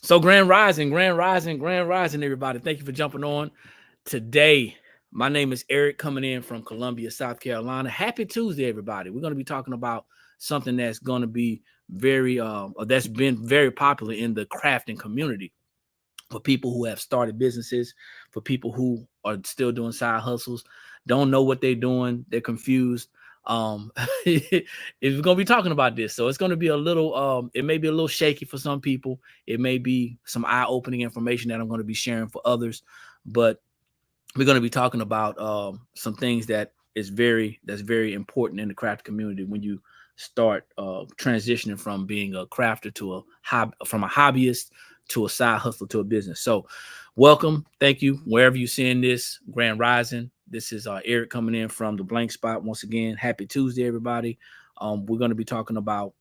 So grand rising, grand rising, grand rising, everybody. Thank you for jumping on today. My name is Eric, coming in from Columbia, South Carolina. Happy Tuesday, everybody. We're going to be talking about something that's going to be that's been very popular in the crafting community for people who have started businesses, for people who are still doing side hustles, don't know what they're doing, they're confused. We're gonna be talking about this, so it's gonna be a little. It may be a little shaky for some people. It may be some eye-opening information that I'm going to be sharing for others, but we're going to be talking about some things that's very important in the craft community when you start transitioning from being a crafter to from a hobbyist to a side hustle to a business. So welcome, thank you, wherever you're seeing this. Grand rising, this is Eric coming in from the blank spot once again. Happy Tuesday, everybody. We're going to be talking about,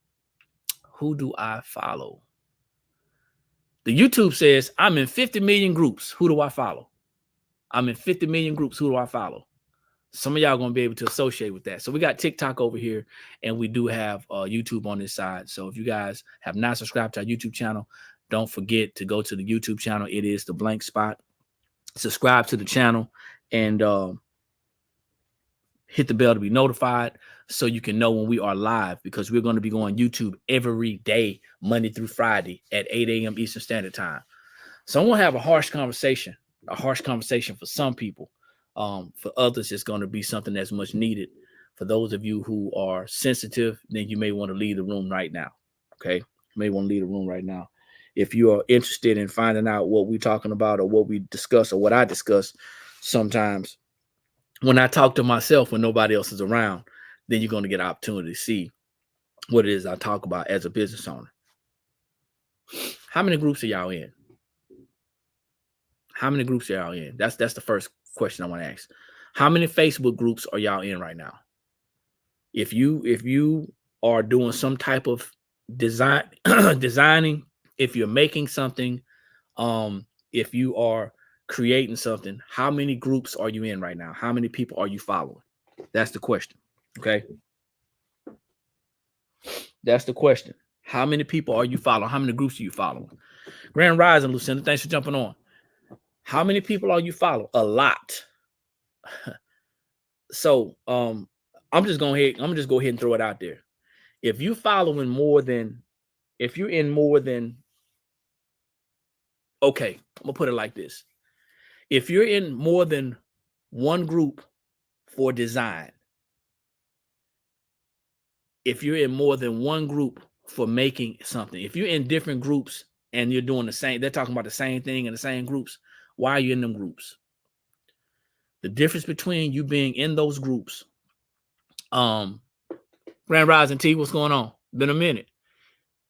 who do I follow? The YouTube says I'm in 50 million groups. Who do I follow? I'm in 50 million groups. Who do I follow? Some of y'all going to be able to associate with that. So we got TikTok over here, and we do have YouTube on this side. So if you guys have not subscribed to our YouTube channel, don't forget to go to the YouTube channel. It is the blank spot. Subscribe to the channel and hit the bell to be notified so you can know when we are live, because we're going to be going YouTube every day, Monday through Friday at 8 a.m. Eastern Standard Time. So I'm going to have a harsh conversation for some people. For others, it's going to be something that's much needed. For those of you who are sensitive, then you may want to leave the room right now. Okay. You may want to leave the room right now. If you are interested in finding out what we're talking about or what we discuss or what I discuss, sometimes when I talk to myself when nobody else is around, then you're going to get an opportunity to see what it is I talk about as a business owner. How many groups are y'all in? How many groups are y'all in? That's the first question I want to ask. How many Facebook groups are y'all in right now? If you are doing some type of designing, if you're making something, if you are creating something, how many groups are you in right now? How many people are you following? That's the question. Okay. That's the question. How many people are you following? How many groups are you following? Grand Rising, Lucinda, thanks for jumping on. How many people are you following? A lot. So I'm just go ahead and throw it out there. If you're in more than, okay, I'm gonna put it like this. If you're in more than one group for design, if you're in more than one group for making something, if you're in different groups and you're doing the same, they're talking about the same thing in the same groups, why are you in them groups? The difference between you being in those groups, Grand Rising T, what's going on? Been a minute.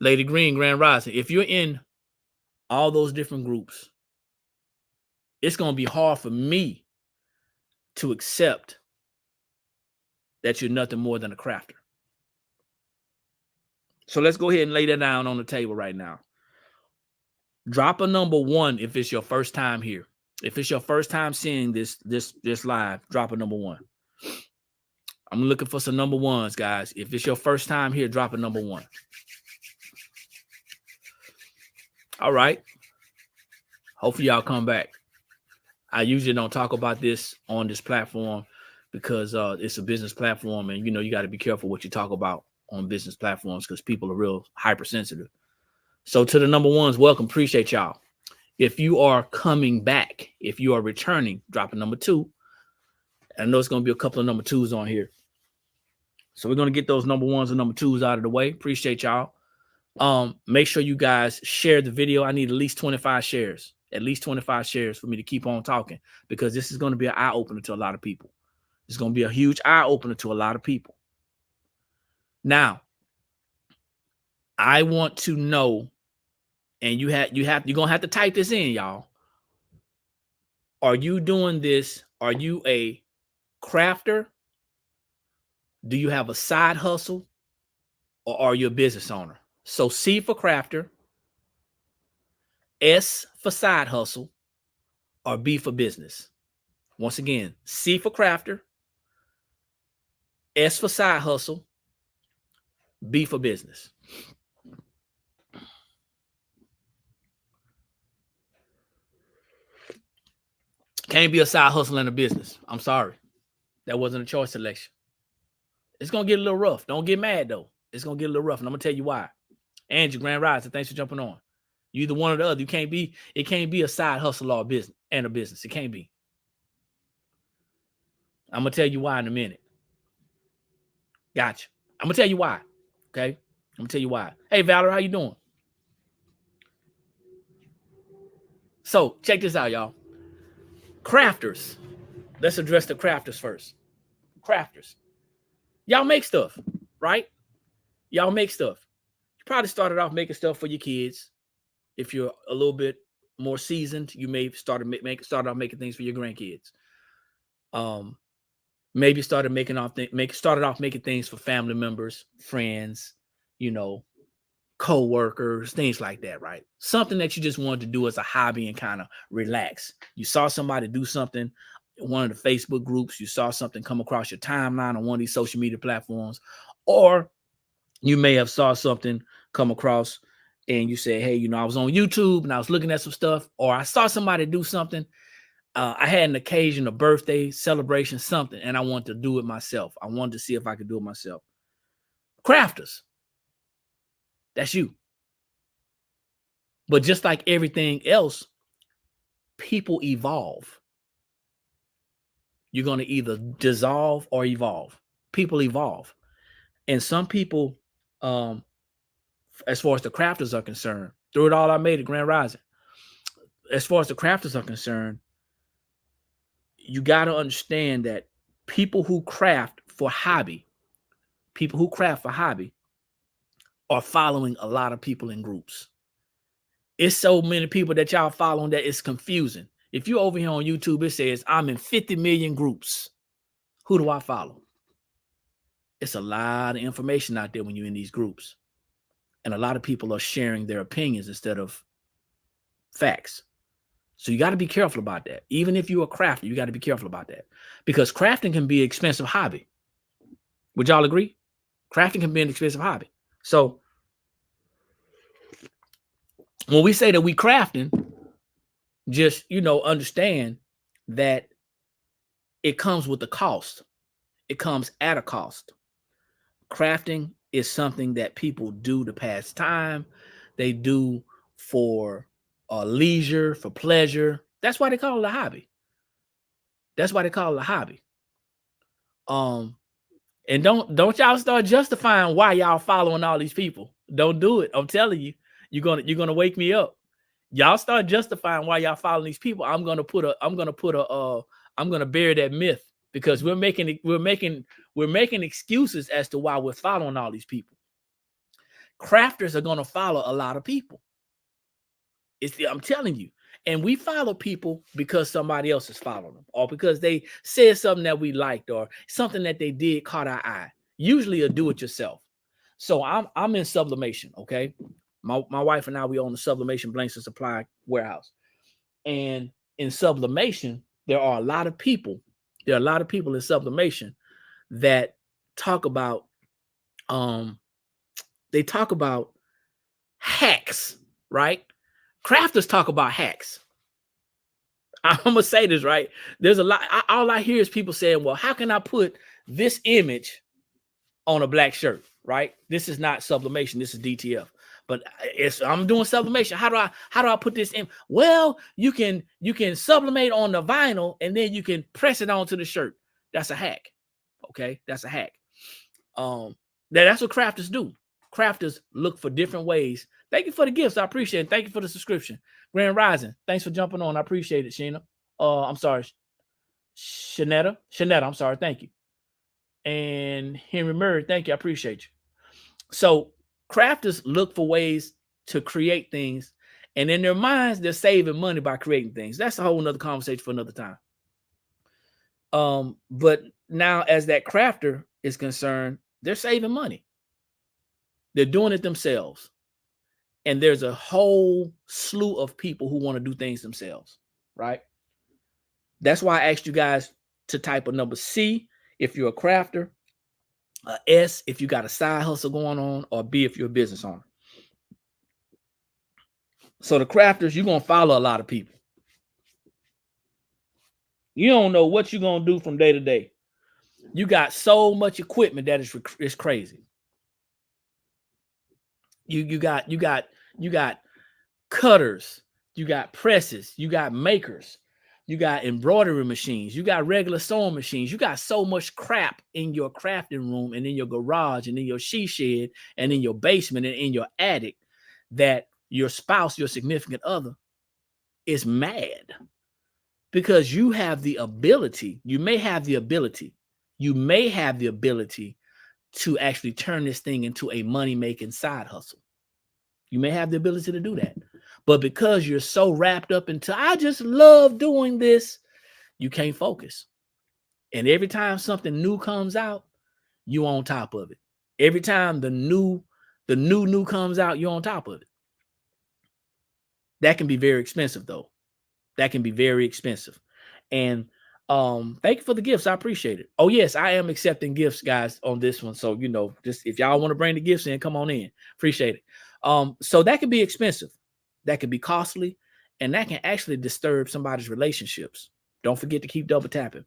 Lady Green, Grand Rising. If you're in all those different groups, it's going to be hard for me to accept that you're nothing more than a crafter. So let's go ahead and lay that down on the table right now. Drop a number 1 if it's your first time here. If it's your first time seeing this live, drop a number 1. I'm looking for some number 1s, guys. If it's your first time here, drop a number 1. All right. Hopefully y'all come back. I usually don't talk about this on this platform because it's a business platform, and you got to be careful what you talk about on business platforms because people are real hypersensitive. So to the number 1s, welcome. Appreciate y'all. If you are coming back, if you are returning, drop a number 2. I know it's going to be a couple of number 2s on here. So we're going to get those number 1s and number 2s out of the way. Appreciate y'all. Make sure you guys share the video. I need at least 25 shares. At least 25 shares for me to keep on talking, because this is going to be an eye-opener to a lot of people. It's going to be a huge eye-opener to a lot of people. Now, I want to know, and you're going to have to type this in, y'all. Are you doing this? Are you a crafter? Do you have a side hustle? Or are you a business owner? So C for crafter, S for side hustle, or B for business. Once again, C for crafter, S for side hustle, B for business. Can't be a side hustle and a business. I'm sorry. That wasn't a choice selection. It's going to get a little rough. Don't get mad, though. It's going to get a little rough, and I'm going to tell you why. Andrew, Grand Rising, thanks for jumping on. You either one or the other. It can't be a side hustle or a business and a business. It can't be. I'm going to tell you why in a minute. Gotcha. I'm going to tell you why. Okay? I'm going to tell you why. Hey, Valerie, how you doing? So, check this out, y'all. Crafters. Let's address the crafters first. Crafters. Y'all make stuff, right? Y'all make stuff. You probably started off making stuff for your kids. If you're a little bit more seasoned, you may start off making things for your grandkids. Maybe started off making things for family members, friends, co-workers, things like that, right? Something that you just wanted to do as a hobby and kind of relax. You saw somebody do something in one of the Facebook groups, you saw something come across your timeline on one of these social media platforms, or you may have saw something come across and you say, hey, I was on YouTube and I was looking at some stuff, or I saw somebody do something. I had an occasion, a birthday celebration, something, and I wanted to do it myself. I wanted to see if I could do it myself. Crafters. That's you. But just like everything else, people evolve. You're going to either dissolve or evolve. People evolve. And some people, as far as the crafters are concerned, through it all I made it, Grand Rising. As far as the crafters are concerned, you got to understand that people who craft for hobby are following a lot of people in groups. It's so many people that y'all following that it's confusing. If you're over here on YouTube, it says, I'm in 50 million groups. Who do I follow? It's a lot of information out there when you're in these groups. And a lot of people are sharing their opinions instead of facts. So you got to be careful about that. Even if you're a crafter, you got to be careful about that. Because crafting can be an expensive hobby. Would y'all agree? Crafting can be an expensive hobby. So when we say that we crafting, just, understand that it comes with a cost. It comes at a cost. Crafting is something that people do to pass time. They do for leisure, for pleasure. That's why they call it a hobby. And don't y'all start justifying why y'all following all these people. Don't do it. I'm telling you, you're gonna wake me up. Y'all start justifying why y'all following these people. I'm gonna bury that myth, because we're making excuses as to why we're following all these people. Crafters are gonna follow a lot of people. I'm telling you. And we follow people because somebody else is following them, or because they said something that we liked, or something that they did caught our eye. Usually a do-it-yourself. So I'm in sublimation, okay? My wife and I, we own the Sublimation Blanks and Supply warehouse. And in sublimation, there are a lot of people. There are a lot of people in sublimation that talk about they talk about hacks, right? Crafters talk about hacks. I'm gonna say this, right? There's a lot. All I hear is people saying, well, how can I put this image on a black shirt, right? This is not sublimation, this is DTF. But I'm doing sublimation. How do I put this in? Well, you can sublimate on the vinyl and then you can press it onto the shirt. That's a hack. Okay, that's a hack. That's what crafters do. Crafters look for different ways. Thank you for the gifts. I appreciate it. Thank you for the subscription. Grand Rising. Thanks for jumping on. I appreciate it, Sheena. I'm sorry. Shanetta, I'm sorry. Thank you. And Henry Murray, thank you. I appreciate you. So crafters look for ways to create things, and in their minds, they're saving money by creating things. That's a whole nother conversation for another time. But now, as that crafter is concerned, they're saving money. They're doing it themselves. And there's a whole slew of people who want to do things themselves, right? That's why I asked you guys to type a number C if you're a crafter, a S if you got a side hustle going on, or B if you're a business owner. So the crafters, you're going to follow a lot of people. You don't know what you're gonna do from day to day. You got so much equipment that is crazy. You got cutters, you got presses, you got makers, you got embroidery machines, you got regular sewing machines. You got so much crap in your crafting room and in your garage and in your she shed and in your basement and in your attic that your spouse, your significant other, is mad because you have the ability, you may have the ability to actually turn this thing into a money-making side hustle. You may have the ability to do that. But because you're so wrapped up into, I just love doing this, you can't focus. And every time something new comes out, you on top of it. Every time the new comes out, you're on top of it. That can be very expensive though. That can be very expensive. And thank you for the gifts. I appreciate it. Oh, yes, I am accepting gifts, guys, on this one. So, just if y'all want to bring the gifts in, come on in. Appreciate it. So that can be expensive. That can be costly, and that can actually disturb somebody's relationships. Don't forget to keep double tapping.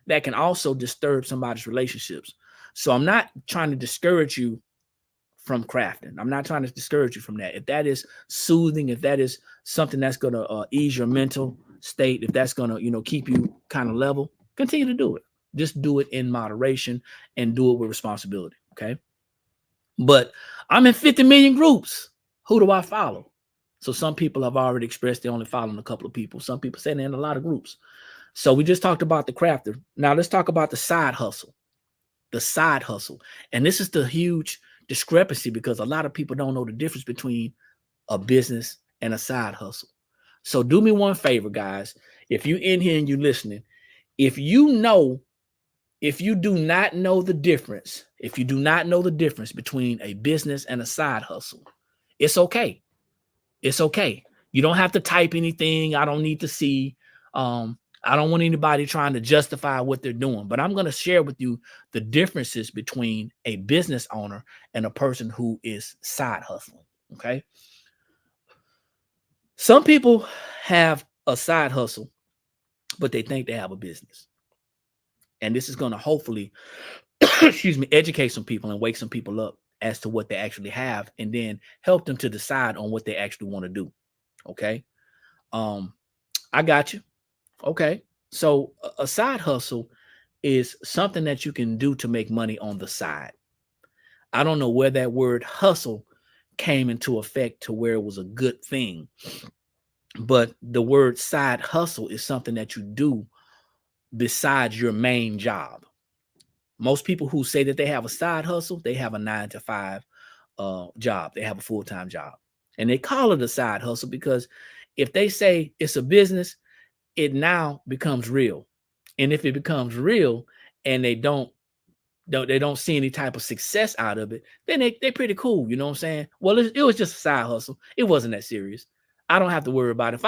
That can also disturb somebody's relationships. So I'm not trying to discourage you from crafting. I'm not trying to discourage you from that. If that is soothing, if that is something that's going to ease your mental state, if that's going to, keep you kind of level, continue to do it. Just do it in moderation and do it with responsibility. Okay. But I'm in 50 million groups. Who do I follow? So some people have already expressed they're only following a couple of people. Some people say they're in a lot of groups. So we just talked about the crafter. Now let's talk about the side hustle. The side hustle. And this is the huge discrepancy because a lot of people don't know the difference between a business and a side hustle. So do me one favor, guys. If you in here and you listening, if you do not know the difference, if you do not know the difference between a business and a side hustle, it's okay. It's okay. You don't have to type anything. I don't need to see. I don't want anybody trying to justify what they're doing, but I'm going to share with you the differences between a business owner and a person who is side hustling. Okay. Some people have a side hustle, but they think they have a business. And this is going to hopefully, educate some people and wake some people up as to what they actually have and then help them to decide on what they actually want to do. Okay. I got you. Okay. So a side hustle is something that you can do to make money on the side. I don't know where that word hustle came into effect to where it was a good thing, but the word side hustle is something that you do besides your main job. Most people who say that they have a side hustle, they have a 9 to 5 job. They have a full-time job. And they call it a side hustle because if they say it's a business, it now becomes real. And if it becomes real and they don't see any type of success out of it, then they're pretty cool. You know what I'm saying? Well, it was just a side hustle. It wasn't that serious. I don't have to worry about it. If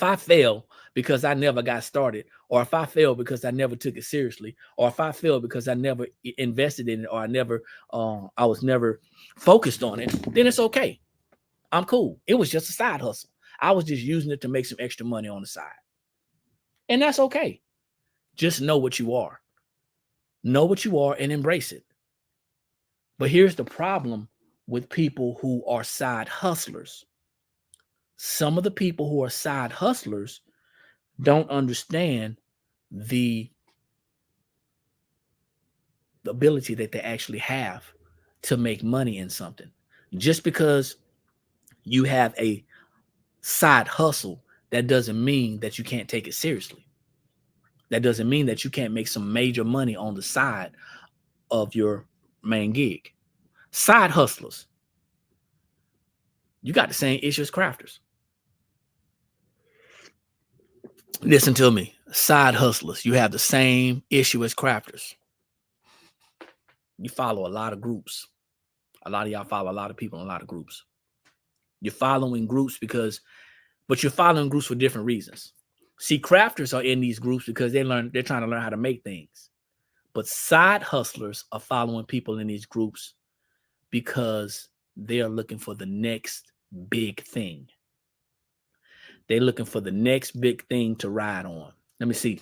I fail because I never got started, or if I fail because I never took it seriously, or if I fail because I never invested in it, or I was never focused on it, then it's okay. I'm cool. It was just a side hustle. I was just using it to make some extra money on the side. And that's okay. Just know what you are. Know what you are and embrace it. But here's the problem with people who are side hustlers. Some of the people who are side hustlers don't understand the ability that they actually have to make money in something. Just because you have a side hustle, that doesn't mean that you can't take it seriously. That doesn't mean that you can't make some major money on the side of your main gig. Side hustlers, you got the same issue as crafters. Listen to me. Side hustlers, you have the same issue as crafters. You follow a lot of groups. A lot of y'all follow a lot of people in a lot of groups. You're following groups but you're following groups for different reasons. See, crafters are in these groups because they're trying to learn how to make things. But side hustlers are following people in these groups because they are looking for the next big thing. They're looking for the next big thing to ride on. Let me see.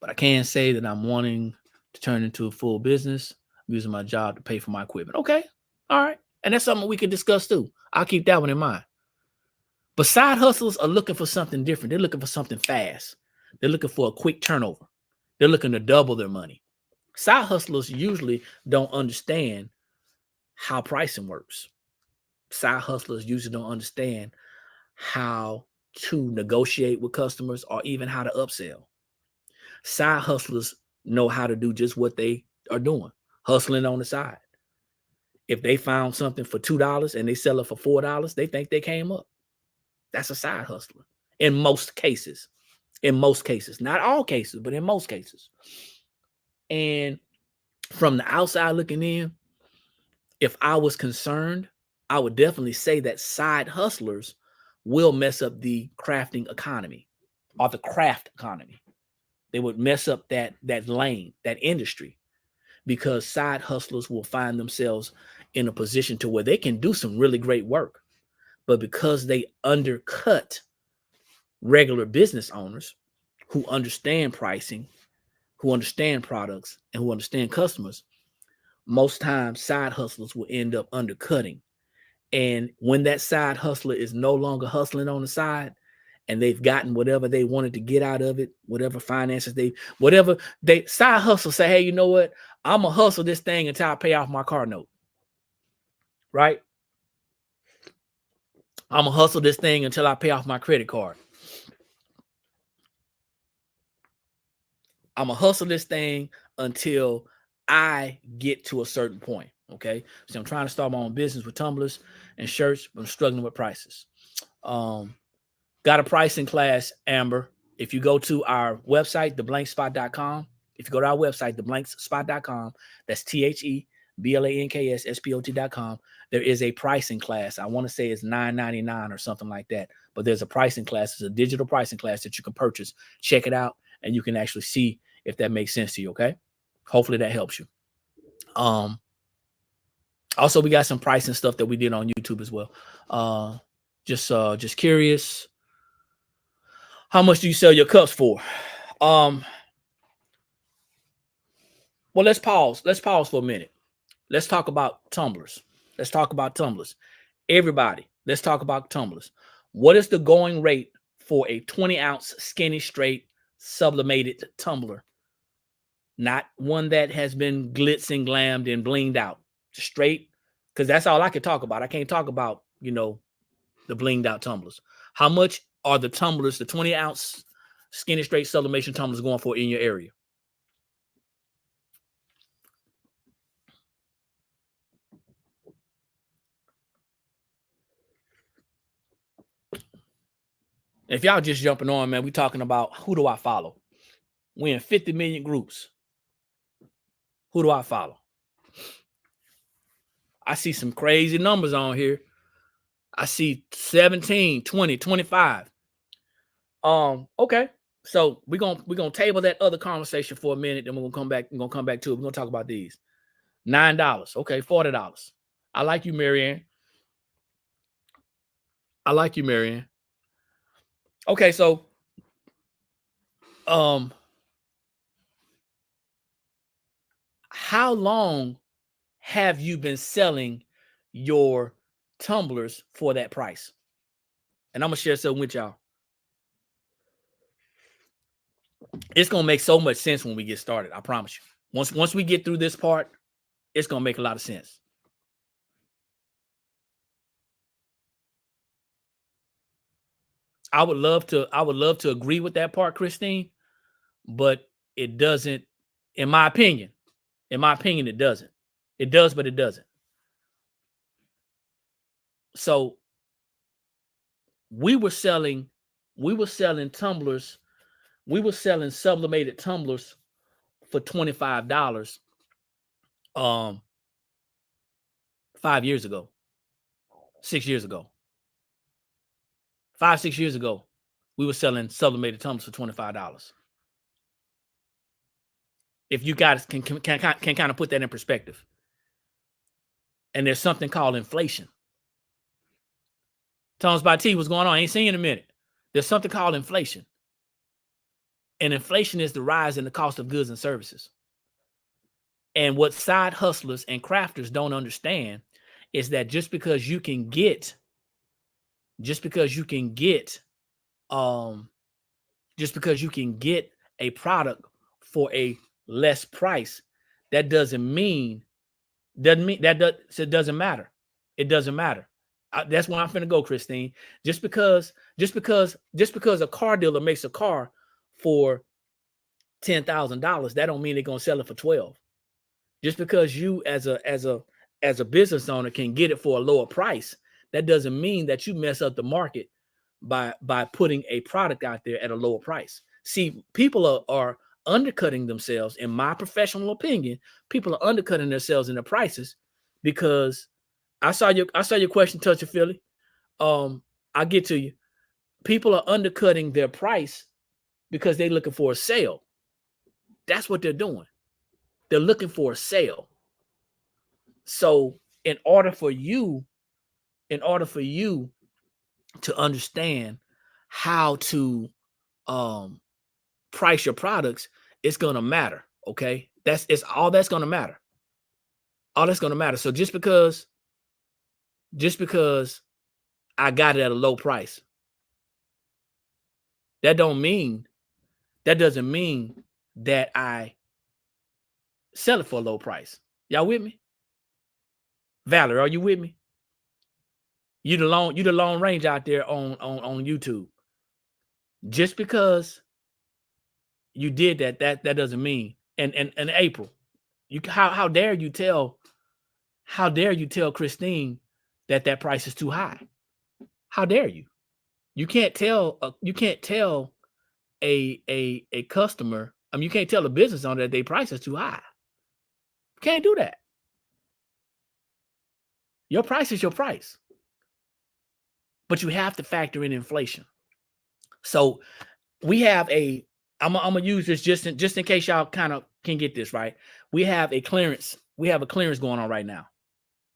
But I can say that I'm wanting to turn into a full business. I'm using my job to pay for my equipment. Okay. All right. And that's something we can discuss too. I'll keep that one in mind. But side hustlers are looking for something different. They're looking for something fast. They're looking for a quick turnover. They're looking to double their money. Side hustlers usually don't understand how pricing works. Side hustlers usually don't understand how to negotiate with customers or even how to upsell. Side hustlers know how to do just what they are doing, hustling on the side. If they found something for $2 and they sell it for $4, they think they came up. That's a side hustler in most cases. In most cases, not all cases, but in most cases. And from the outside looking in, if I was concerned, I would definitely say that side hustlers will mess up the crafting economy or the craft economy. They would mess up that lane, that industry, because side hustlers will find themselves in a position to where they can do some really great work. But because they undercut regular business owners who understand pricing, who understand products, and who understand customers, most times side hustlers will end up undercutting. And when that side hustler is no longer hustling on the side and they've gotten whatever they wanted to get out of it, whatever finances whatever they side hustle say, hey, you know what? I'm going to hustle this thing until I pay off my car note. Right? I'm going to hustle this thing until I pay off my credit card. I'm going to hustle this thing until I get to a certain point. Okay. So I'm trying to start my own business with tumblers and shirts, but I'm struggling with prices. Got a pricing class, Amber. If you go to our website, theblankspot.com, if you go to our website, theblankspot.com, that's THEBLANKSSPOT.com, there is a pricing class. I want to say it's $9.99 or something like that, but there's a pricing class. It's a digital pricing class that you can purchase. Check it out, and you can actually see if that makes sense to you, okay? Hopefully that helps you. Also, we got some pricing stuff that we did on YouTube as well. Just curious. How much do you sell your cups for? Well, let's pause. Let's pause for a minute. Let's talk about tumblers. Let's talk about tumblers. Everybody, let's talk about tumblers. What is the going rate for a 20-ounce skinny straight sublimated tumbler? Not one that has been glitz and glammed and blinged out. Straight, because that's all I can talk about. I can't talk about, the blinged out tumblers. How much are the tumblers, the 20-ounce skinny straight sublimation tumblers going for in your area? If y'all just jumping on, man, we talking about who do I follow? We in 50 million groups. Who do I follow? I see some crazy numbers on here. I see 17, 20, 25. Okay. So we're gonna table that other conversation for a minute, then we're gonna come back. We're gonna come back to it. We're gonna talk about these. $9. Okay, $40. I like you, Marianne. I like you, Marianne. Okay, so how long have you been selling your tumblers for that price? And I'm gonna share something with y'all. It's gonna make so much sense when we get started. I promise you. Once we get through this part, it's gonna make a lot of sense. I would love to agree with that part, Christine, but it doesn't, in my opinion. In my opinion, it doesn't. It does, but it doesn't. So we were selling tumblers, we were selling sublimated tumblers for $25 5 years ago, 6 years ago. 5, 6 years ago, we were selling sublimated tumblers for $25. If you guys can kind of put that in perspective. And there's something called inflation. Thomas by T, what's going on? I ain't seen you in a minute. There's something called inflation. And inflation is the rise in the cost of goods and services. And what side hustlers and crafters don't understand is that just because you can get um just because you can get a product for a less price, that it doesn't matter. It doesn't matter. That's where I'm finna go, Christine. Just because a car dealer makes a car for $10,000, that don't mean they're gonna sell it for 12. Just because you as a business owner can get it for a lower price, that doesn't mean that you mess up the market by putting a product out there at a lower price. See, people are undercutting themselves. In my professional opinion, people are undercutting themselves in the prices because I saw your question, Touch of Philly. I'll get to you. People are undercutting their price because they're looking for a sale. That's what they're doing. They're looking for a sale. So in order for you to understand how to price your products, it's gonna matter. Okay. It's all that's gonna matter. All that's gonna matter. So just because I got it at a low price, that don't mean that doesn't mean that I sell it for a low price. Y'all with me? Valerie, are you with me? You the long range out there on YouTube. Just because you did that doesn't mean. And April, how dare you tell Christine that price is too high? How dare you? You can't tell a customer. I mean, you can't tell a business owner that their price is too high. You can't do that. Your price is your price, but you have to factor in inflation. So we have I'm gonna use this just in case y'all kind of can get this right. We have a clearance going on right now.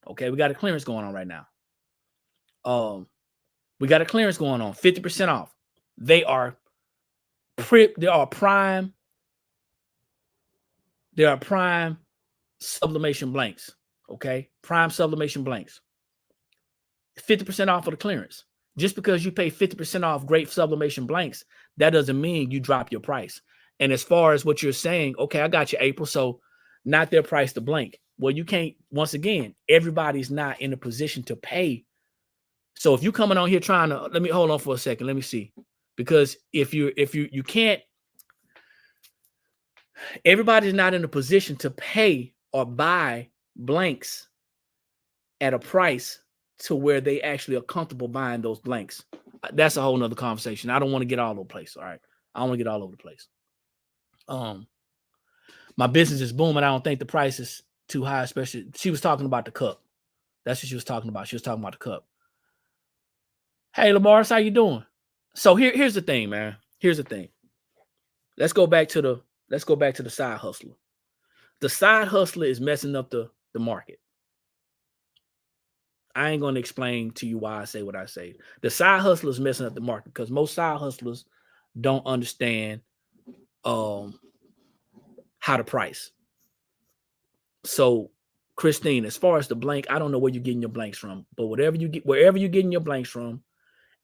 Okay, we got a clearance going on right now. We got a clearance going on, 50% off. They are prime sublimation blanks. Okay, prime sublimation blanks. 50% off of the clearance. Just because you pay 50% off great sublimation blanks, that doesn't mean you drop your price. And as far as what you're saying, okay, I got you, April. So not their price to blank. Well, you can't, once again, everybody's not in a position to pay. So if you're coming on here trying to, let me hold on for a second. Let me see. Because if you can't, everybody's not in a position to pay or buy blanks at a price to where they actually are comfortable buying those blanks. That's a whole nother conversation. I don't want to get all over the place. All right. I don't want to get all over the place. My business is booming. I don't think the price is too high, especially she was talking about the cup. That's what she was talking about. She was talking about the cup. Hey, Lamar, how you doing? So here's the thing, man. Here's the thing. Let's go back to the side hustler. The side hustler is messing up the market. I ain't going to explain to you why I say what I say. The side hustler is messing up the market because most side hustlers don't understand how to price. So, Christine, as far as the blank, I don't know where you're getting your blanks from, but wherever you're getting your blanks from,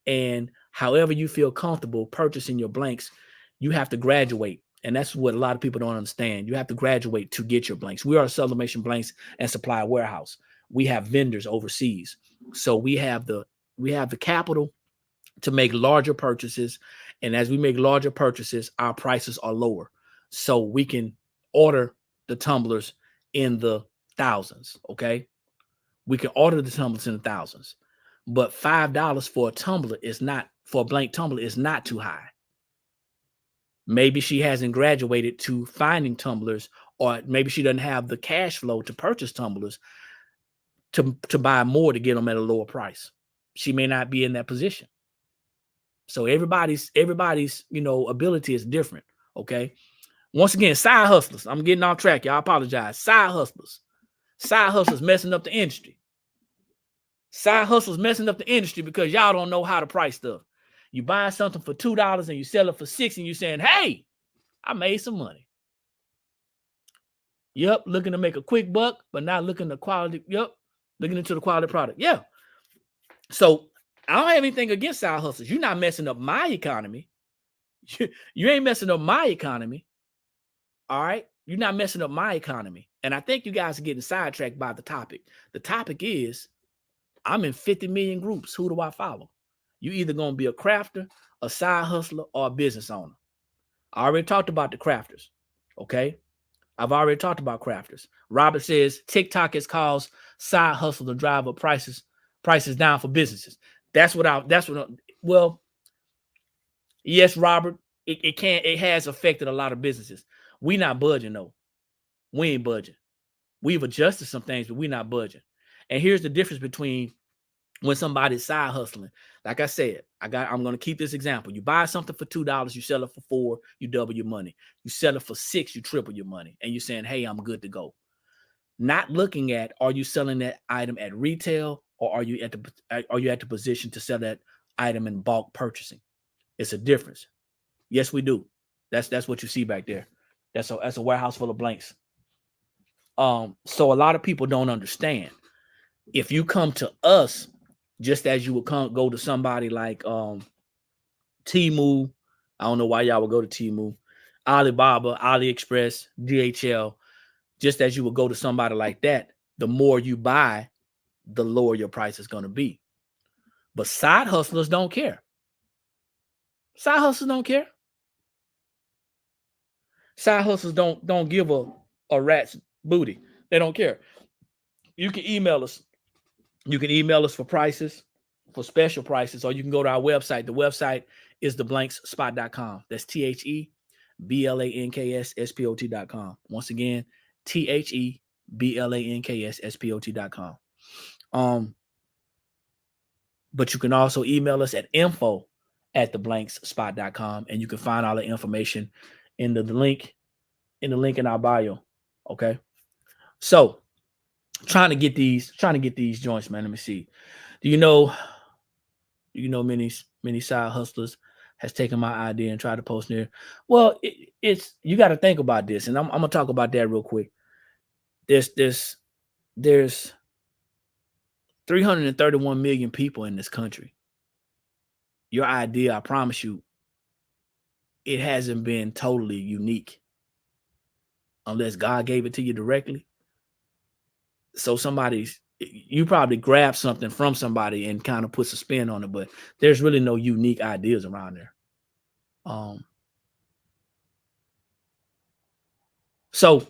and however you feel comfortable purchasing your blanks, you have to graduate. And that's what a lot of people don't understand. You have to graduate to get your blanks. We are a sublimation blanks and supply warehouse. We have vendors overseas. So we have the capital to make larger purchases. And as we make larger purchases, our prices are lower. So we can order the tumblers in the thousands. Okay. We can order the tumblers in the thousands. But $5 for a blank tumbler is not too high. Maybe she hasn't graduated to finding tumblers, or maybe she doesn't have the cash flow to purchase tumblers to buy more to get them at a lower price. She may not be in that position. So everybody's ability is different. Okay. Once again, side hustlers. I'm getting off track. Y'all, apologize. Side hustlers messing up the industry. Side hustlers messing up the industry because y'all don't know how to price stuff. You buy something for $2 and you sell it for $6 and you saying, hey, I made some money. Yep, looking to make a quick buck, but not looking to quality. Yep, looking into the quality product. Yeah. So I don't have anything against side hustles. You're not messing up my economy. You ain't messing up my economy. All right. You're not messing up my economy. And I think you guys are getting sidetracked by the topic. The topic is I'm in 50 million groups. Who do I follow? You either going to be a crafter, a side hustler, or a business owner. I already talked about the crafters. Okay. I've already talked about crafters. Robert says TikTok has caused side hustle to drive up prices down for businesses. Well, yes, Robert, it has affected a lot of businesses. We not budging though. We ain't budging. We've adjusted some things, but we're not budging. And here's the difference between when somebody's side hustling. Like I said, I'm going to keep this example. You buy something for $2, you sell it for $4, you double your money. You sell it for $6, you triple your money. And you're saying, hey, I'm good to go. Not looking at, are you selling that item at retail, or are you at the position to sell that item in bulk purchasing? It's a difference. Yes, we do. That's what you see back there. That's a warehouse full of blanks. So a lot of people don't understand. If you come to us, just as you would go to somebody like Temu, I don't know why y'all would go to Temu, Alibaba, AliExpress, DHL, just as you would go to somebody like that, the more you buy, the lower your price is going to be. But side hustlers don't care. Side hustlers don't care. Side hustlers don't give a rat's booty. They don't care. You can email us. You can email us for prices, for special prices, or you can go to our website. The website is theblankspot.com. That's THEBLANKSSPOT.com. Once again, THEBLANKSSPOT.com. But you can also email us at info@theblankspot.com, and you can find all the information in the link in our bio. Okay. So trying to get these joints, man. Let me see. Do you know many side hustlers has taken my idea and tried to post there? Well, it's you got to think about this, and I'm gonna talk about that real quick. There's 331 million people in this country. Your idea, I promise you, it hasn't been totally unique unless God gave it to you directly. So you probably grab something from somebody and kind of puts a spin on it, but there's really no unique ideas around there. Side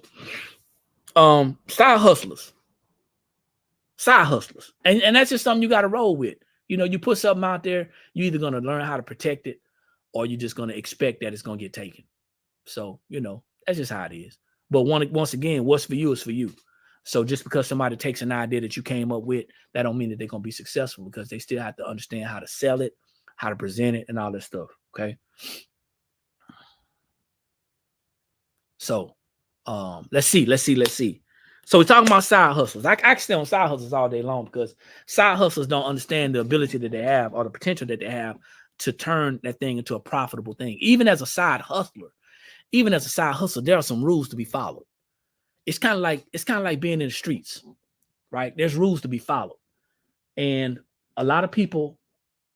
hustlers, and that's just something you got to roll with. You put something out there, you're either going to learn how to protect it, or you're just going to expect that it's going to get taken. So, that's just how it is. But once again, what's for you is for you. So just because somebody takes an idea that you came up with, that don't mean that they're going to be successful, because they still have to understand how to sell it, how to present it, and all this stuff. Okay. So let's see. So we're talking about side hustles. I can stay on side hustles all day long, because side hustles don't understand the ability that they have, or the potential that they have, to turn that thing into a profitable thing. Even as a side hustler, there are some rules to be followed. It's kind of like being in the streets, right? There's rules to be followed. And a lot of people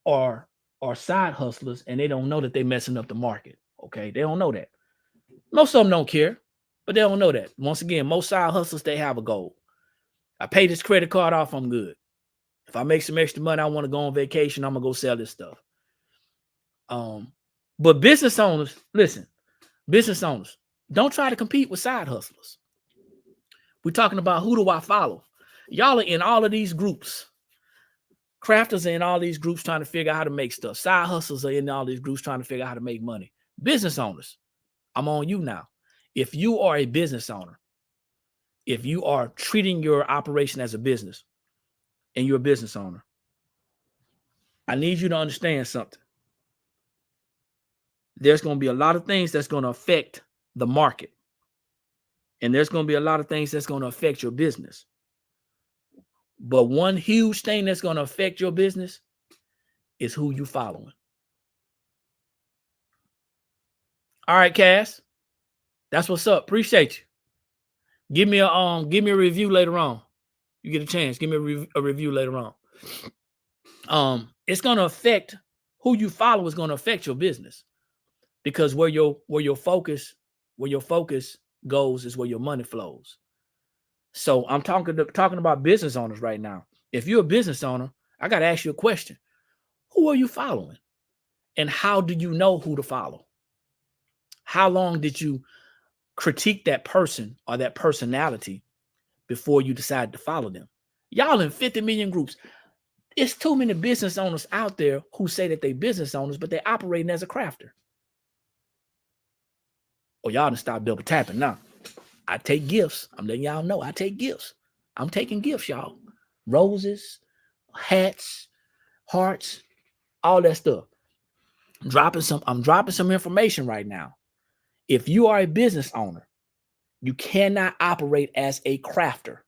are side hustlers, and they don't know that they're messing up the market. Okay. They don't know that. Most of them don't care, but they don't know that. Once again, most side hustlers, they have a goal. I pay this credit card off, I'm good. If I make some extra money, I want to go on vacation, I'm gonna go sell this stuff. But business owners, listen, don't try to compete with side hustlers. We're talking about, who do I follow? Y'all are in all of these groups. Crafters are in all these groups trying to figure out how to make stuff. Side hustlers are in all these groups trying to figure out how to make money. Business owners, I'm on you now. If you are a business owner, if you are treating your operation as a business, and you're a business owner, I need you to understand something. There's going to be a lot of things that's going to affect the market. And there's going to be a lot of things that's going to affect your business. But one huge thing that's going to affect your business is who you following. All right, Cass. That's what's up. Appreciate you. Give me a review later on. You get a chance. Give me a review later on. It's gonna affect who you follow. Is gonna affect your business because where your focus goes is where your money flows. So I'm talking about business owners right now. If you're a business owner, I got to ask you a question. Who are you following? And how do you know who to follow? How long did you critique that person or that personality before you decided to follow them? Y'all in 50 million groups. It's too many business owners out there who say that they business owners, but they're operating as a crafter. Oh, y'all done stop double tapping now. I take gifts. I'm letting y'all know I take gifts. I'm taking gifts, y'all. Roses, hats, hearts, all that stuff. I'm dropping some information right now. If you are a business owner, you cannot operate as a crafter.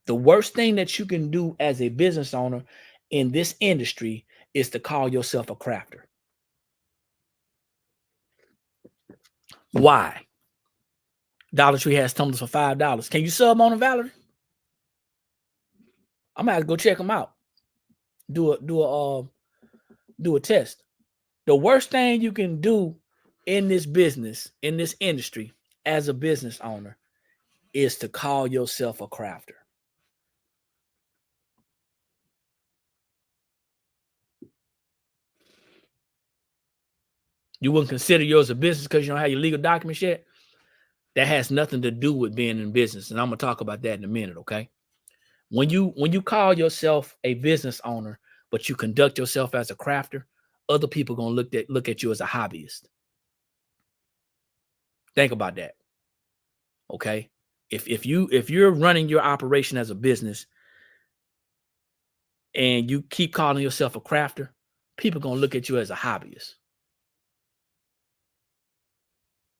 The worst thing that you can do as a business owner in this industry is to call yourself a crafter. Why? Dollar Tree has tumblers for $5. Can you sub on them, Valerie? I'm gonna have to go check them out. Do a test. The worst thing you can do in this business, in this industry, as a business owner, is to call yourself a crafter. You wouldn't consider yours a business because you don't have your legal documents yet. That has nothing to do with being in business, and I'm gonna talk about that in a minute. Okay? When you call yourself a business owner, but you conduct yourself as a crafter, other people gonna look at you as a hobbyist. Think about that. Okay? If you're running your operation as a business and you keep calling yourself a crafter, people gonna look at you as a hobbyist.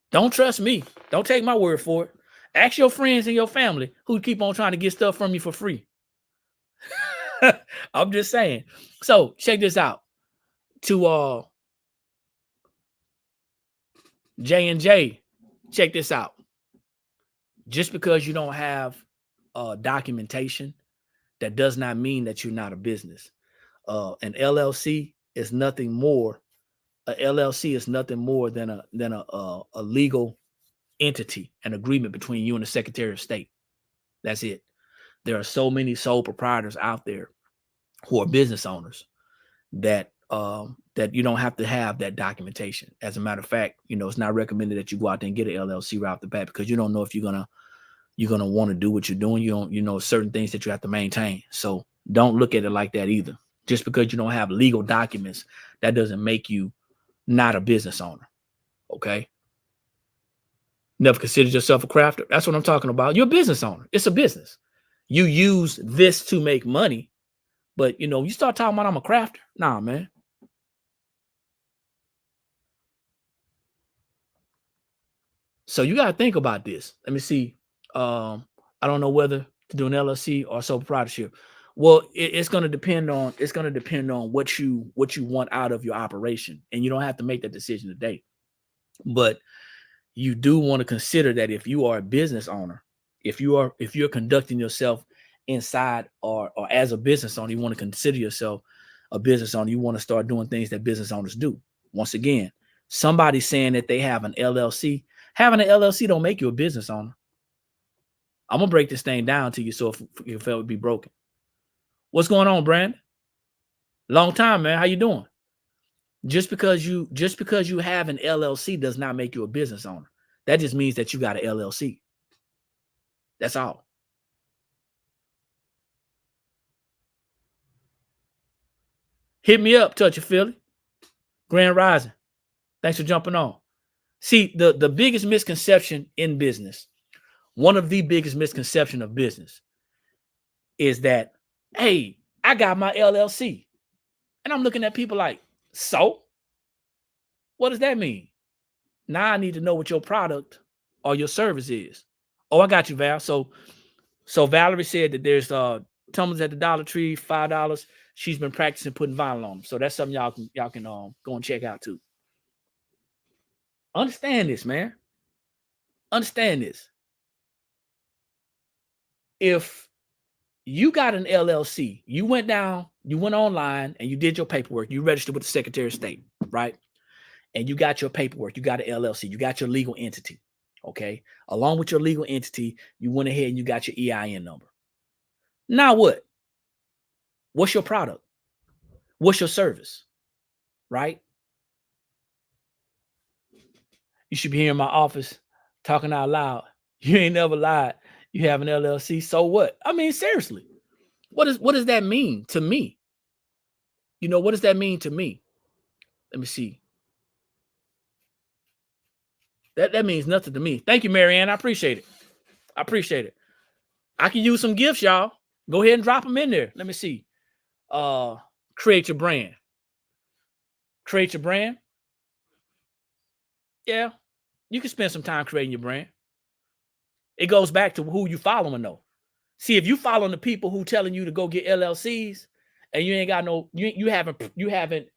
Don't trust me. Don't take my word for it. Ask your friends and your family who keep on trying to get stuff from you for free. I'm just saying. So check this out. To J&J, check this out. Just because you don't have documentation, that does not mean that you're not a business. An LLC is nothing more. A LLC is nothing more than a legal entity, an agreement between you and the Secretary of State. That's it. There are so many sole proprietors out there who are business owners that that you don't have to have that documentation. As a matter of fact, it's not recommended that you go out there and get an LLC right off the bat because you don't know if you're gonna want to do what you're doing. You know certain things that you have to maintain. So don't look at it like that either. Just because you don't have legal documents, that doesn't make you not a business owner. Okay. Never considered yourself a crafter. That's what I'm talking about. You're a business owner. It's a business. You use this to make money, but you start talking about I'm a crafter. Nah, man. So you gotta think about this. Let me see. I don't know whether to do an LLC or sole proprietorship. Well, it's gonna depend on what you want out of your operation, and you don't have to make that decision today. But you do want to consider that if you are a business owner, if you're conducting yourself inside or as a business owner, you want to consider yourself a business owner. You want to start doing things that business owners do. Once again, somebody saying that they have an LLC, having an LLC don't make you a business owner. I'm gonna break this thing down to you so if it would be broken. What's going on, Brandon? Long time, man. How you doing? Just because you have an LLC does not make you a business owner. That just means that you got an LLC. That's all. Hit me up, Touch of Philly. Grand Rising. Thanks for jumping on. See, the biggest misconception in business, one of the biggest misconception of business is that, hey, I got my LLC. And I'm looking at people like, so? What does that mean? Now I need to know what your product or your service is. Oh, I got you, Val. So Valerie said that there's tumblers at the Dollar Tree, $5. She's been practicing putting vinyl on them. So that's something y'all can go and check out too. Understand this, man. Understand this. If you got an LLC, you went online and you did your paperwork, you registered with the Secretary of State, right? And you got your paperwork, you got an LLC, you got your legal entity, okay? Along with your legal entity, you went ahead and you got your EIN number. Now what? What's your product? What's your service, right? You should be here in my office talking out loud. You ain't never lied. You have an LLC, so what? I mean, seriously, what does that mean to me? You know, what does that mean to me? Let me see. That means nothing to me. Thank you, Marianne. I appreciate it. I appreciate it. I can use some gifts, y'all. Go ahead and drop them in there. Let me see. Create your brand. Create your brand. Yeah, you can spend some time creating your brand. It goes back to who you following, though. See, if you following the people who telling you to go get LLCs and you ain't got no, you haven't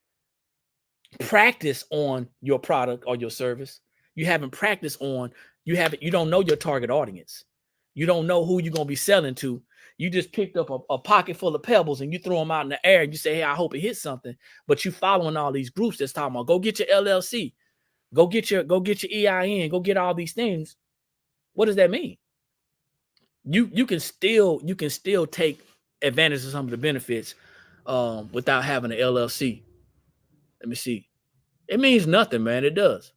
practiced on your product or your service. You haven't practiced on, you don't know your target audience. You don't know who you're gonna be selling to. You just picked up a pocket full of pebbles and you throw them out in the air and you say, hey, I hope it hits something. But you following all these groups that's talking about go get your LLC, go get your EIN, go get all these things. What does that mean? You can still take advantage of some of the benefits without having an LLC. Let me see. It means nothing, man. It does.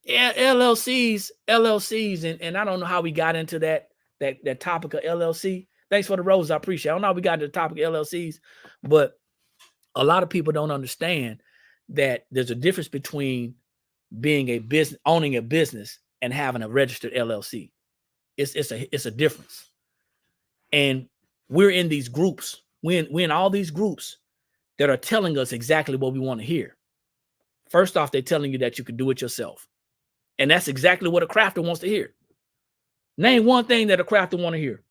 Yeah, LLCs, and I don't know how we got into that topic of LLC. Thanks for the rose. I appreciate it. I don't know how we got into the topic of LLCs, but a lot of people don't understand that there's a difference between being a business, owning a business, and having a registered LLC. It's a difference. And we're in these groups. We're in all these groups that are telling us exactly what we want to hear. First off, they're telling you that you can do it yourself. And that's exactly what a crafter wants to hear. Name one thing that a crafter want to hear.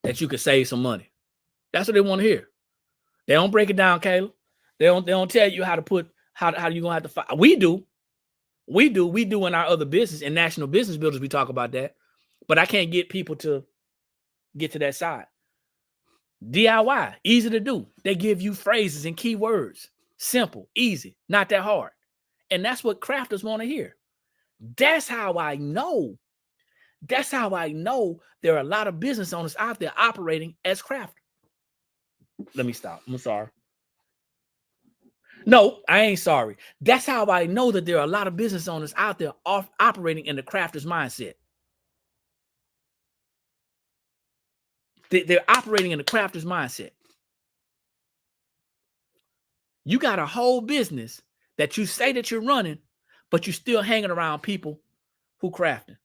That you could save some money. That's what they want to hear. They don't break it down, Kayla. They don't tell you how to put, how you gonna have to fight. We do in our other business, in National Business Builders, we talk about that. But I can't get people to get to that side. DIY, easy to do. They give you phrases and keywords. Simple, easy, not that hard. And that's what crafters want to hear. That's how I know. That's how I know there are a lot of business owners out there operating as crafters. Let me stop. I'm sorry. No, I ain't sorry. That's how I know that there are a lot of business owners out there operating in the crafter's mindset. They're operating in the crafter's mindset. You got a whole business that you say that you're running, but you're still hanging around people who crafting.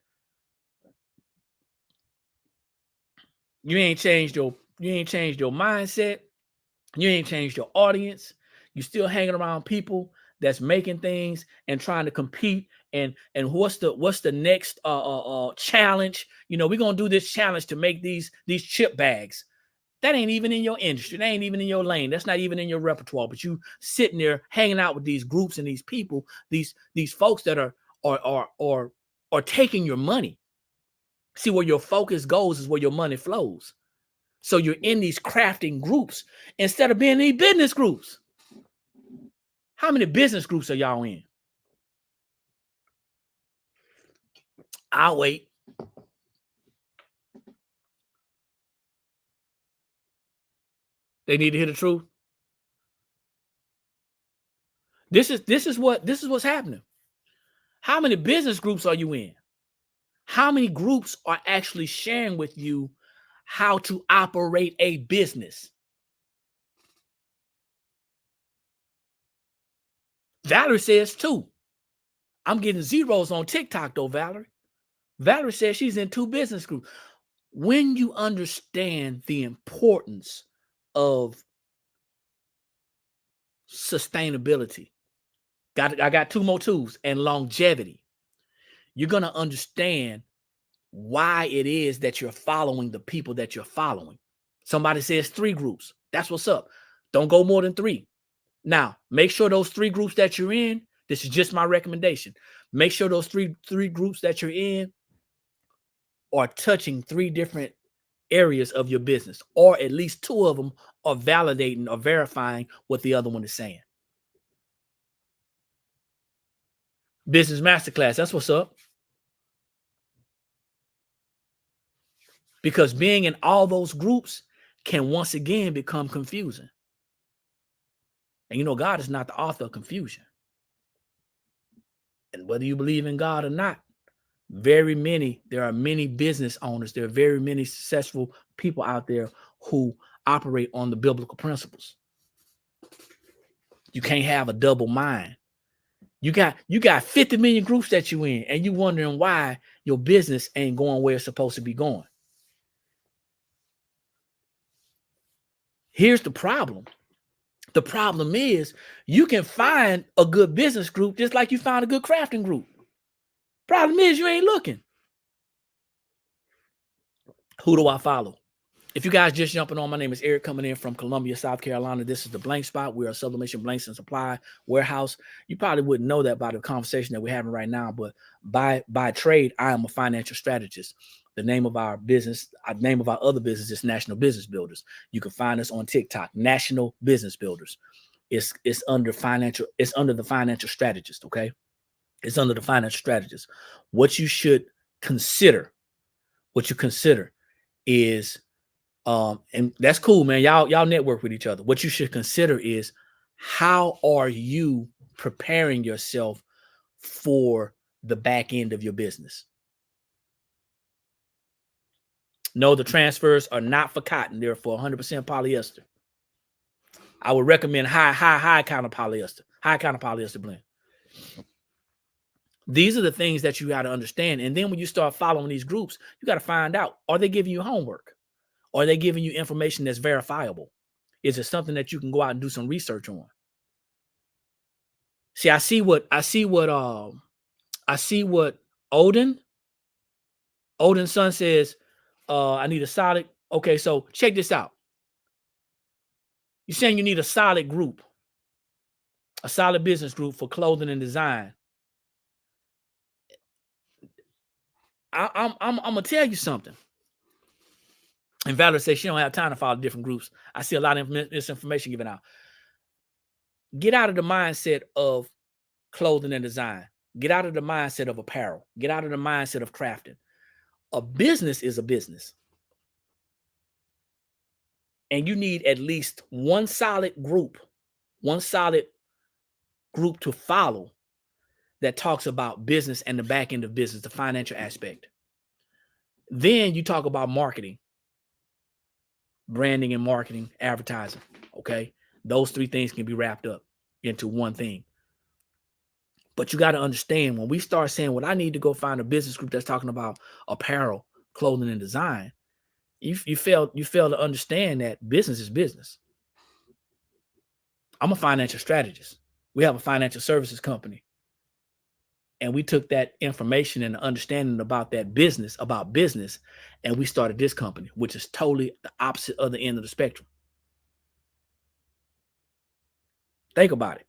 You ain't changed your mindset. You ain't changed your audience. You still hanging around people that's making things and trying to compete. And what's the next challenge? You know, we're gonna do this challenge to make these chip bags. That ain't even in your industry. That ain't even in your lane. That's not even in your repertoire. But you sitting there hanging out with these groups and these people, these folks that are taking your money. See, where your focus goes is where your money flows. So you're in these crafting groups instead of being in these business groups. How many business groups are y'all in? I'll wait. They need to hear the truth. This is what's happening. How many business groups are you in? How many groups are actually sharing with you how to operate a business? Valerie says 2. I'm getting zeros on TikTok though, Valerie. Valerie says she's in 2 business groups. When you understand the importance of sustainability, I got 2 more tools, and longevity, you're going to understand why it is that you're following the people that you're following. Somebody says 3 groups. That's what's up. Don't go more than 3. Now, make sure those 3 groups that you're in, this is just my recommendation. Make sure those three groups that you're in are touching 3 different areas of your business, or at least 2 of them are validating or verifying what the other one is saying. Business masterclass, that's what's up. Because being in all those groups can once again become confusing. And you know, God is not the author of confusion. And whether you believe in God or not, there are many business owners, there are very many successful people out there who operate on the biblical principles. You can't have a double mind. You got 50 million groups that you in, and you wondering why your business ain't going where it's supposed to be going. Here's the problem. The problem is you can find a good business group just like you found a good crafting group. Problem is you ain't looking. Who do I follow? If you guys just jumping on, my name is Eric, coming in from Columbia, South Carolina. This is the Blank Spot. We're a sublimation blanks and supply warehouse. You probably wouldn't know that by the conversation that we're having right now, but by trade, I am a financial strategist. The name of our business, the name of our other business is National Business Builders. You can find us on TikTok, National Business Builders. It's under the financial strategist, okay? It's under the financial strategist. What you consider is and that's cool, man. Y'all network with each other. What you should consider is, how are you preparing yourself for the back end of your business? No, the transfers are not for cotton. They're for 100% polyester. I would recommend high kind of polyester blend. These are the things that you got to understand. And then when you start following these groups, you got to find out, are they giving you homework? Are they giving you information that's verifiable? Is it something that you can go out and do some research on? See, I see what Odin's son says. I need a solid. Okay, so check this out. You're saying you need a solid group, a solid business group for clothing and design. I'm gonna tell you something. And Valerie says she don't have time to follow different groups. I see a lot of misinformation given out. Get out of the mindset of clothing and design. Get out of the mindset of apparel. Get out of the mindset of crafting. A business is a business. And you need at least one solid group to follow that talks about business and the back end of business, the financial aspect. Then you talk about marketing, branding and marketing, advertising. Okay. Those 3 things can be wrapped up into one thing. But you got to understand, when we start saying, well, I need to go find a business group that's talking about apparel, clothing, and design, you fail to understand that business is business. I'm a financial strategist. We have a financial services company. And we took that information and understanding about business, and we started this company, which is totally the opposite other end of the spectrum. Think about it.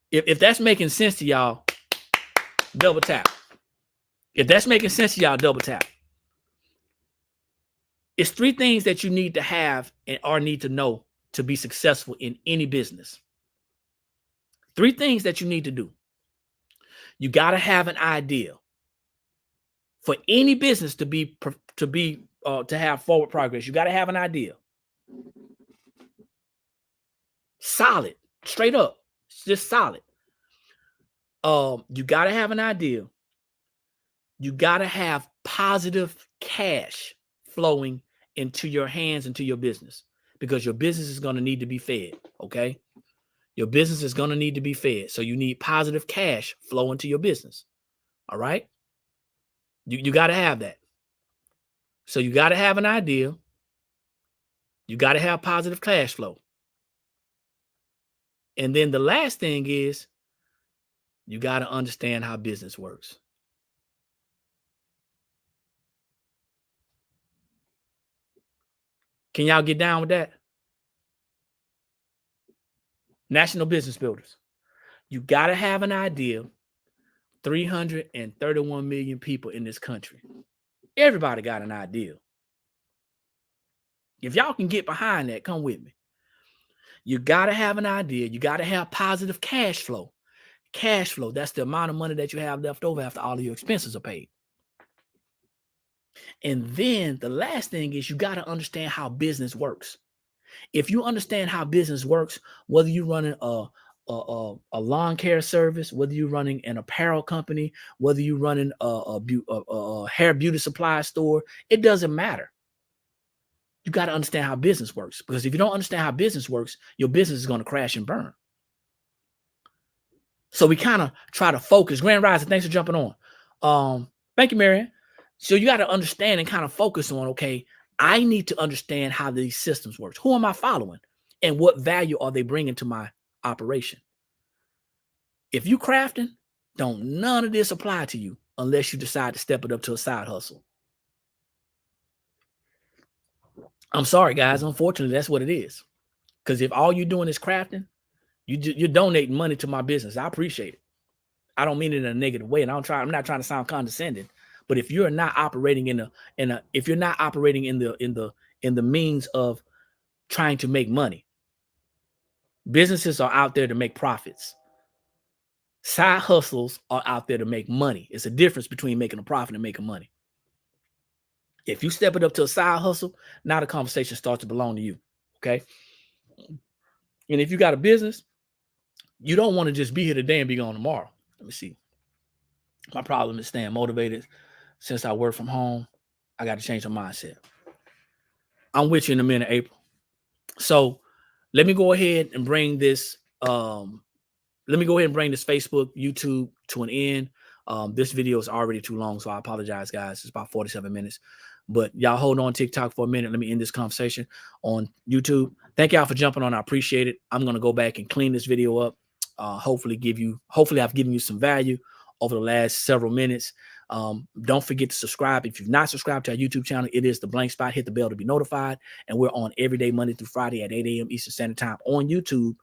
If that's making sense to y'all, double tap. If that's making sense to y'all, double tap. It's 3 things that you need to have or need to know to be successful in any business. 3 things that you need to do. You got to have an idea. For any business to have forward progress, you got to have an idea. Solid, straight up, just solid. You got to have an idea. You got to have positive cash flowing into your hands, into your business, because your business is going to need to be fed. Okay. Your business is going to need to be fed. So you need positive cash flow into your business. All right. You got to have that. So you got to have an idea. You got to have positive cash flow. And then the last thing is, you got to understand how business works. Can y'all get down with that? National business builders. You got to have an idea. 331 million people in this country. Everybody got an idea. If y'all can get behind that, come with me. You got to have an idea. You got to have positive cash flow. Cash flow, that's the amount of money that you have left over after all of your expenses are paid. And then the last thing is you got to understand how business works. If you understand how business works, whether you're running a lawn care service, whether you're running an apparel company, whether you're running a hair beauty supply store, it doesn't matter. You got to understand how business works, because if you don't understand how business works, your business is going to crash and burn. So we kind of try to focus. Grand Rising, thanks for jumping on. Thank you, Marianne. So you got to understand and kind of focus on, okay, I need to understand how these systems work. Who am I following? And what value are they bringing to my operation? If you crafting, don't none of this apply to you unless you decide to step it up to a side hustle. I'm sorry, guys. Unfortunately, that's what it is. Because if all you're doing is crafting, you're donating money to my business. I appreciate it. I don't mean it in a negative way, and I'm not trying to sound condescending. But if you're not operating in the means of trying to make money, businesses are out there to make profits. Side hustles are out there to make money. It's a difference between making a profit and making money. If you step it up to a side hustle, now the conversation starts to belong to you. Okay. And if you got a business, you don't want to just be here today and be gone tomorrow. Let me see. My problem is staying motivated. Since I work from home, I got to change my mindset. I'm with you in a minute, April. So let me go ahead and bring this. Facebook, YouTube to an end. This video is already too long, so I apologize, guys. It's about 47 minutes. But y'all hold on TikTok for a minute. Let me end this conversation on YouTube. Thank y'all for jumping on. I appreciate it. I'm gonna go back and clean this video up. Hopefully I've given you some value over the last several minutes. Don't forget to subscribe. If you've not subscribed to our YouTube channel, it is the blank spot. Hit the bell to be notified. And we're on every day, Monday through Friday at 8 a.m. Eastern Standard Time on YouTube,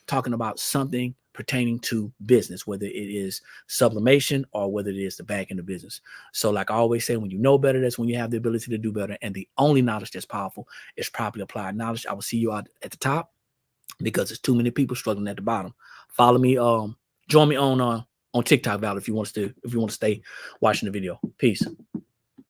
talking about something pertaining to business, whether it is sublimation or whether it is the back end of business. So like I always say, when you know better, that's when you have the ability to do better. And the only knowledge that's powerful is properly applied knowledge. I will see you out at the top, because there's too many people struggling at the bottom. Follow me, join me on TikTok, Val, if you want to stay watching the video. Peace.